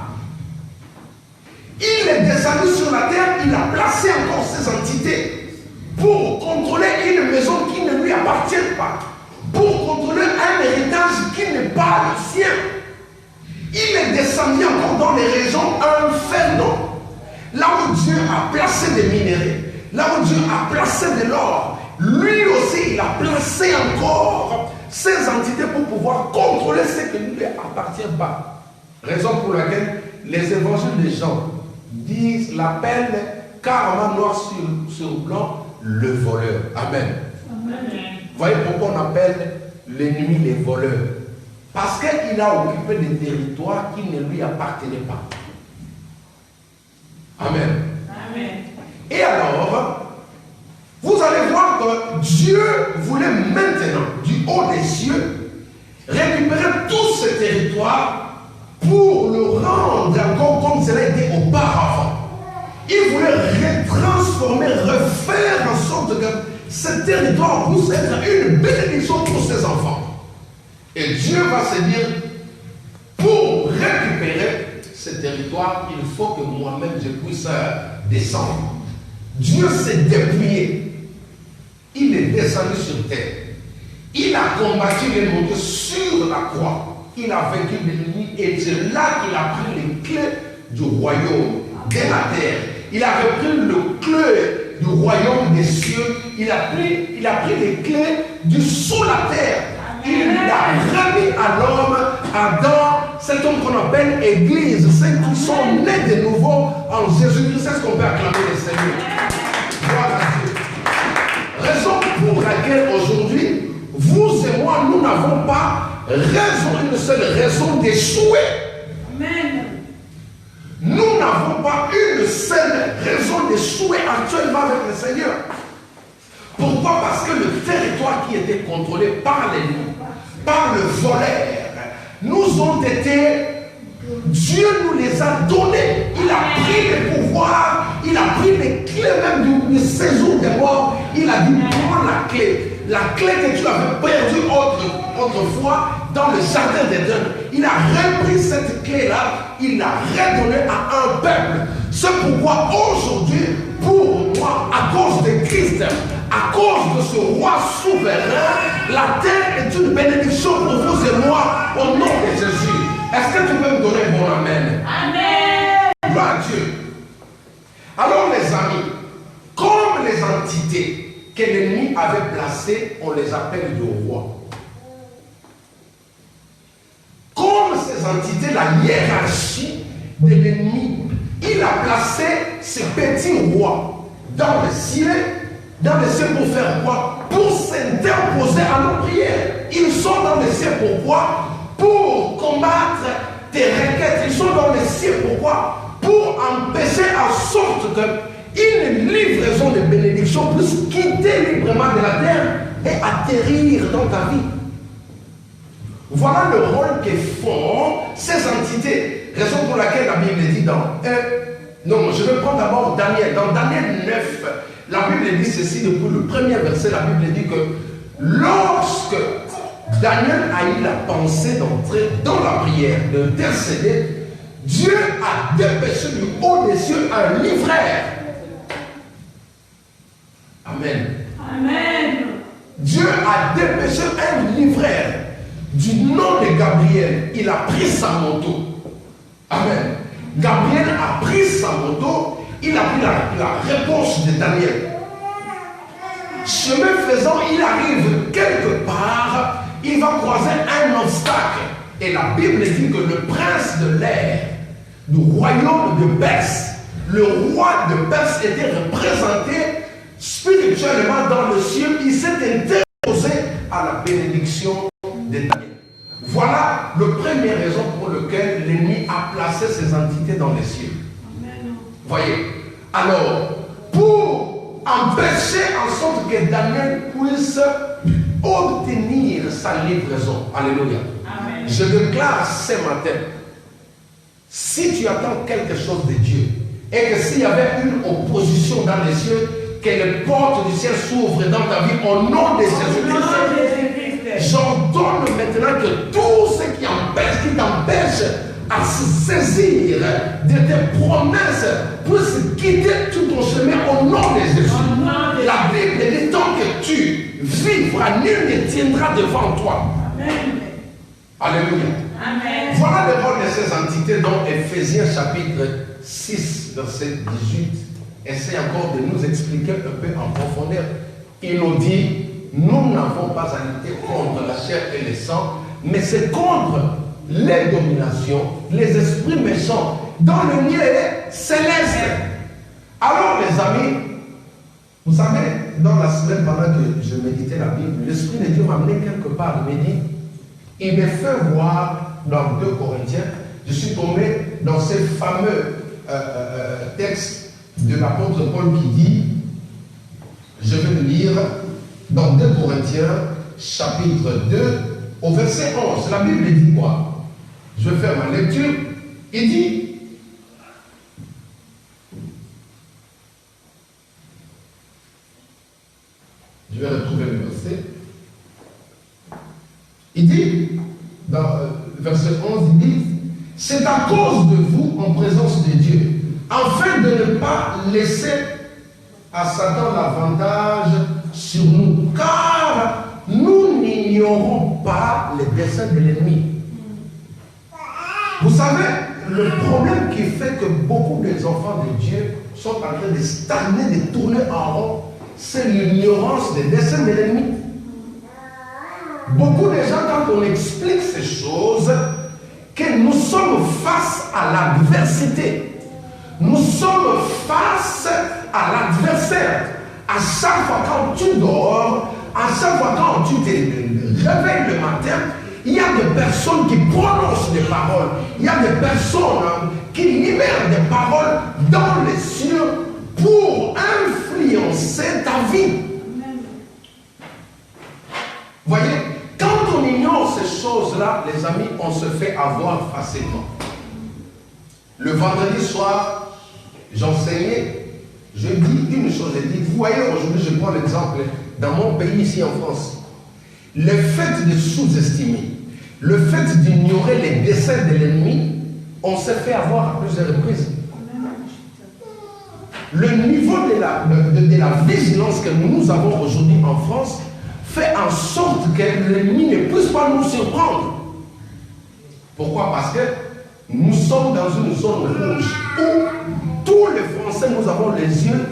Il est descendu sur la terre, il a placé encore ses entités pour contrôler une maison qui ne lui appartient pas, pour contrôler un héritage qui n'est pas le sien. Il est descendu encore dans les régions infernales, là où Dieu a placé des minéraux, là où Dieu a placé de l'or, lui aussi il a placé encore ces entités pour pouvoir contrôler ce qui ne lui appartient pas. Raison pour laquelle les évangiles des Jean disent, l'appellent carrément noir sur blanc, le voleur. Amen. Vous voyez pourquoi on appelle l'ennemi les voleurs? Parce qu'il a occupé des territoires qui ne lui appartenaient pas. Amen. Amen. Et alors, vous allez voir que Dieu voulait maintenant, du haut des cieux, récupérer tout ce territoire pour le rendre encore comme cela était auparavant. Il voulait transformer, refaire en sorte que ce territoire puisse être une bénédiction pour ses enfants. Et Dieu va se dire, pour récupérer ce territoire, il faut que moi-même je puisse descendre. Dieu s'est dépouillé. Il est descendu sur terre. Il a combattu l'ennemi sur la croix. Il a vaincu l'ennemi et c'est là qu'il a pris les clés du royaume de la terre. Il a repris le clé du royaume des cieux. Il a pris les clés du sous la terre. Il l'a remis à l'homme, Adam, cet homme qu'on appelle Église, ceux qui sont nés de nouveau en Jésus-Christ. C'est ce qu'on peut acclamer le Seigneur. Gloire à Dieu. Raison pour laquelle aujourd'hui, vous et moi, nous n'avons pas une seule raison d'échouer. Amen. Nous n'avons pas une seule raison d'échouer actuellement avec le Seigneur. Pourquoi? Parce que le territoire qui était contrôlé par l'ennemi, par le voleur, nous ont été, Dieu nous les a donnés. Il a pris les pouvoirs, il a pris les clés même du séjour des morts. Il a dit, prends la clé que tu avais perdue autrefois dans le jardin d'Éden. Il a repris cette clé-là, il l'a redonnée à un peuple. C'est pourquoi aujourd'hui, pour moi, à cause de Christ, à cause de ce roi souverain, la terre est une bénédiction pour vous et moi, au nom de Jésus. Est-ce que tu peux me donner bon amen? Amen. Gloire à Dieu. Alors les amis, comme les entités que l'ennemi avait placées, on les appelle de rois. Comme ces entités, la hiérarchie de l'ennemi, il a placé ces petits rois dans le ciel pour faire quoi? Pour s'interposer à nos prières. Ils sont dans le ciel pourquoi? Pour combattre tes requêtes. Ils sont dans le ciel pourquoi? Pour empêcher en sorte qu'une livraison de bénédiction puisse quitter librement de la terre et atterrir dans ta vie. Voilà le rôle que font ces entités. Raison pour laquelle la Bible dit non, je vais prendre d'abord Daniel. Dans Daniel 9, la Bible dit ceci depuis le premier verset. La Bible dit que lorsque Daniel a eu la pensée d'entrer dans la prière, d'intercéder, Dieu a dépêché du haut des cieux un livreur. Amen. Amen. Dieu a dépêché un livreur du nom de Gabriel. Il a pris sa moto. Amen. Gabriel a pris sa moto. Il a pris la réponse de Daniel. Chemin faisant, il arrive quelque part. Il va croiser un obstacle. Et la Bible dit que le prince de l'air du royaume de Perse, le roi de Perse était représenté spirituellement dans le ciel. Il s'est interposé à la bénédiction de Daniel. Voilà la première raison pour laquelle l'ennemi a placé ces entités dans les cieux. Voyez. Alors, pour empêcher en sorte que Daniel puisse obtenir sa livraison. Alléluia. Amen. Je déclare ce matin, si tu attends quelque chose de Dieu, et que s'il y avait une opposition dans les cieux, que les portes du ciel s'ouvrent dans ta vie au nom de Jésus-Christ. J'ordonne maintenant que tout ce qui t'empêche à se saisir de tes promesses puisse quitter tout ton chemin au nom de Jésus. La Bible dit tant que tu vivras, nul ne tiendra devant toi. Amen. Alléluia. Amen. Voilà le rôle de ces entités dans Éphésiens chapitre 6, verset 18. Essaye encore de nous expliquer un peu en profondeur. Il nous dit, nous n'avons pas à lutter contre la chair et le sang, mais c'est contre les dominations, les esprits méchants dans le lieu céleste. Alors les amis, vous savez, dans la semaine pendant que je méditais la Bible, l'Esprit de Dieu m'a amené quelque part, il m'a dit, il me fait voir dans 2 Corinthiens, je suis tombé dans ces fameux textes de l'apôtre Paul qui dit, je vais le lire dans 2 Corinthiens, chapitre 2, au verset 11. La Bible dit quoi? Je vais faire ma lecture. Il dit, je vais retrouver le verset. Il dit, dans verset 11, il dit, c'est à cause de vous en présence de Dieu, afin de ne pas laisser à Satan l'avantage sur nous, car nous n'ignorons pas les desseins de l'ennemi. Vous savez, le problème qui fait que beaucoup des enfants de Dieu sont en train de stagner, de tourner en rond, c'est l'ignorance des desseins de l'ennemi. Beaucoup de gens, quand on explique ces choses, que nous sommes face à l'adversité, nous sommes face à l'adversaire. À chaque fois quand tu dors, à chaque fois quand tu te réveilles le matin, il y a des personnes qui prononcent des paroles, il y a des personnes qui libèrent des paroles dans les cieux pour influencer ta vie. Voyez, quand on ignore ces choses-là, les amis, on se fait avoir facilement. Le vendredi soir, j'enseignais, je dis une chose, je dis, vous voyez, aujourd'hui, je prends l'exemple, dans mon pays, ici en France, le fait de sous-estimer, le fait d'ignorer les desseins de l'ennemi, on s'est fait avoir à plusieurs reprises. Le niveau de la vigilance que nous avons aujourd'hui en France fait en sorte que l'ennemi ne puisse pas nous surprendre. Pourquoi? Parce que nous sommes dans une zone rouge où tous les Français, nous avons les yeux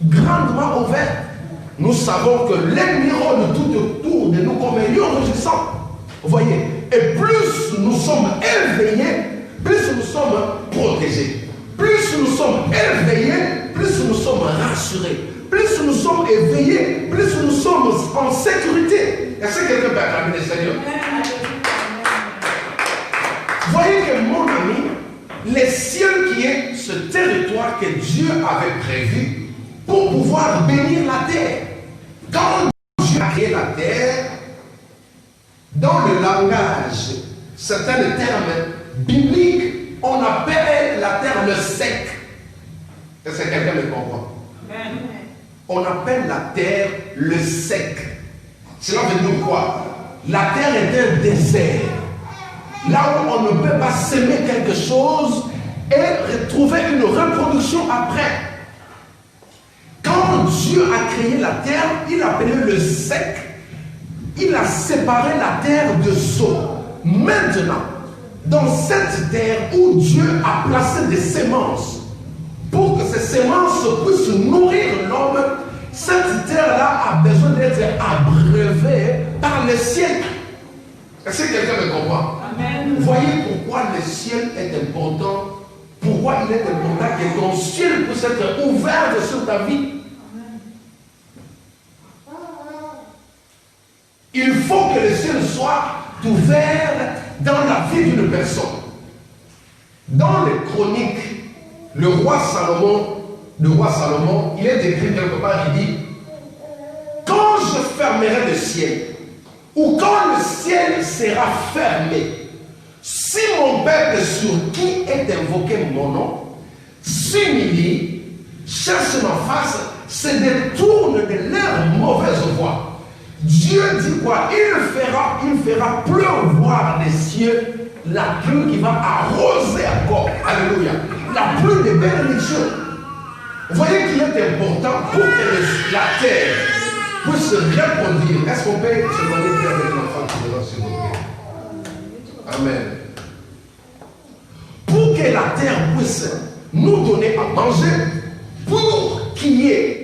grandement ouverts. Nous savons que l'ennemi rôde tout autour de nous comme un lion rugissant. Vous voyez? Et plus nous sommes éveillés, plus nous sommes protégés. Plus nous sommes éveillés, plus nous sommes rassurés. Plus nous sommes éveillés, plus nous sommes en sécurité. Est-ce que quelqu'un peut acclamer le Seigneur? Voyez que mon ami, les cieux qui est ce territoire que Dieu avait prévu pour pouvoir bénir la terre. Quand Dieu a créé la terre, dans le langage, certains termes bibliques, on appelle la terre le sec. Est-ce que quelqu'un me comprend? Amen. On appelle la terre le sec. Cela veut dire quoi? La terre est un désert. Là où on ne peut pas s'aimer quelque chose et retrouver une reproduction après. Quand Dieu a créé la terre, il a appelé le sec. Il a séparé la terre de seau. Maintenant, dans cette terre où Dieu a placé des semences, pour que ces semences puissent nourrir l'homme, cette terre-là a besoin d'être abreuvée par le ciel. Est-ce que quelqu'un me comprend? Amen. Voyez pourquoi le ciel est important. Pourquoi il est important que ton ciel puisse être ouvert sur ta vie. Il faut que le ciel soit ouvert dans la vie d'une personne. Dans les chroniques, le roi Salomon, il est écrit quelque part, il dit, quand je fermerai le ciel, ou quand le ciel sera fermé, si mon peuple sur qui est invoqué mon nom s'humilie, cherche ma face, se détourne de leur mauvaise voie. Dieu dit quoi? Il fera pleuvoir des cieux la pluie qui va arroser encore. Alléluia. La pluie de bénédiction. Vous voyez qu'il est important pour que la terre puisse se reproduire. Est-ce qu'on peut se connecter avec l'enfant qui est devant, s'il vous plaît? Amen. que la terre puisse nous donner à manger, pour qu'il y ait,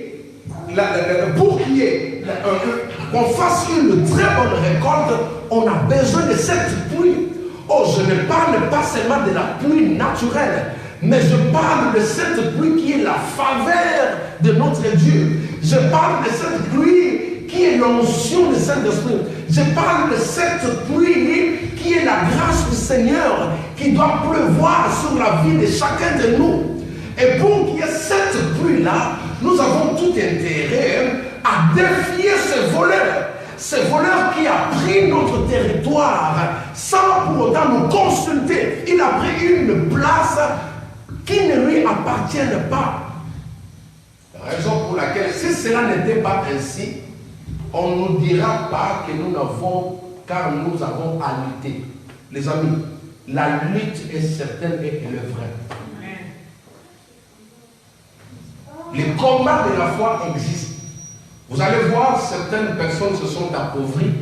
qu'on fasse une très bonne récolte, on a besoin de cette pluie. Oh, je ne parle pas seulement de la pluie naturelle, mais je parle de cette pluie qui est la faveur de notre Dieu. Je parle de cette pluie qui est l'onction du Saint-Esprit. Je parle de cette pluie qui est la grâce du Seigneur qui doit pleuvoir sur la vie de chacun de nous. Et pour qu'il y ait cette pluie-là, nous avons tout intérêt à défier ce voleur qui a pris notre territoire sans pour autant nous consulter. Il a pris une place qui ne lui appartient pas. Raison pour laquelle, si cela n'était pas ainsi, on ne nous dira pas que nous n'avons, car nous avons à lutter. Les amis, la lutte est certaine et elle est vraie. Les combats de la foi existent. Vous allez voir, certaines personnes se sont appauvries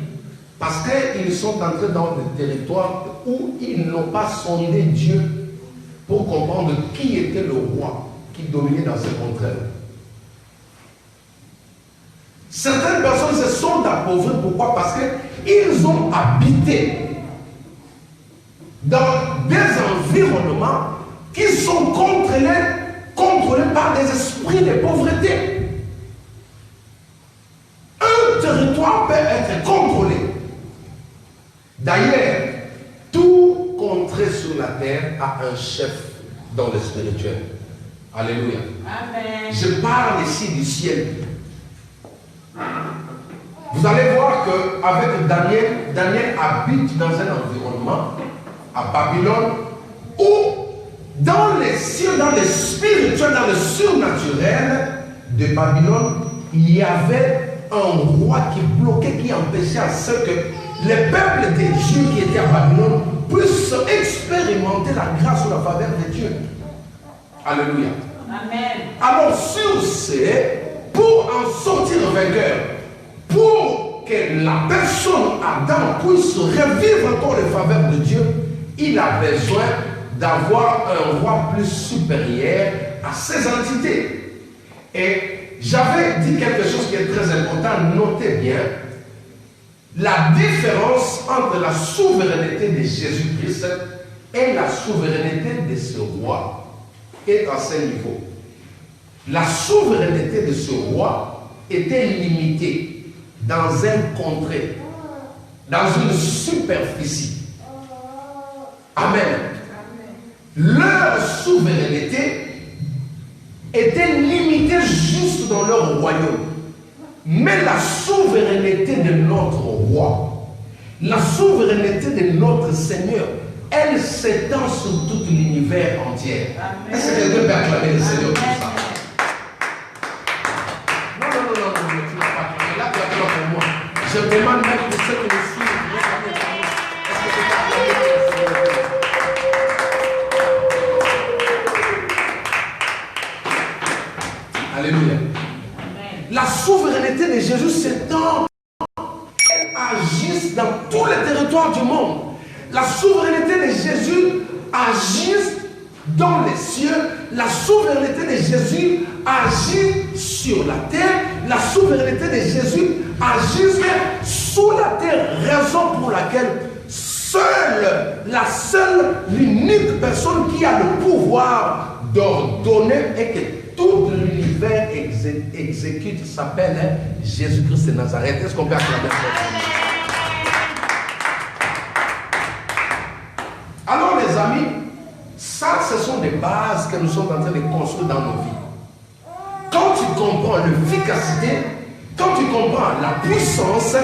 parce qu'ils sont entrés dans des territoires où ils n'ont pas sondé Dieu pour comprendre qui était le roi qui dominait dans ces contrées. Certaines personnes se sont appauvries. Pourquoi? Parce qu'ils ont habité dans des environnements qui sont contrôlés par des esprits de pauvreté. Un territoire peut être contrôlé. D'ailleurs, tout contrée sur la terre a un chef dans le spirituel. Alléluia. Amen. Je parle ici du ciel. Vous allez voir qu'avec Daniel habite dans un environnement à Babylone où dans les cieux, dans le spirituel, dans le surnaturel de Babylone, il y avait un roi qui bloquait, qui empêchait à ce que les peuples de Dieu qui étaient à Babylone puissent expérimenter la grâce ou la faveur de Dieu. Alléluia. Amen. Alors sur ce, pour en sortir vainqueur, pour que la personne Adam puisse revivre encore les faveurs de Dieu, il a besoin d'avoir un roi plus supérieur à ces entités. Et j'avais dit quelque chose qui est très important, notez bien, la différence entre la souveraineté de Jésus-Christ et la souveraineté de ce roi est à ce niveau. La souveraineté de ce roi était limitée dans un contrée, dans une superficie. Amen. Leur souveraineté était limitée juste dans leur royaume. Mais la souveraineté de notre roi, la souveraineté de notre Seigneur, elle s'étend sur tout l'univers entier. Est-ce que quelqu'un peut acclamer le Seigneur pour ça? Non, tu n'as pas acclamé. Là, tu acclames pour moi. Je demande même pour ceux qui me suivent. Est-ce que tu peux acclamer le Seigneur? Alléluia. La souveraineté de Jésus s'étend. Elle agit dans tous les territoires du monde. La souveraineté de Jésus agit dans les cieux. La souveraineté de Jésus agit sur la terre. La souveraineté de Jésus agit sous la terre. Raison pour laquelle l'unique personne qui a le pouvoir d'ordonner et que tout l'univers exécute s'appelle Jésus-Christ de Nazareth. Est-ce qu'on peut acclamer ça? Alors les amis, ça ce sont des bases que nous sommes en train de construire dans nos vies. Quand tu comprends l'efficacité, quand tu comprends la puissance,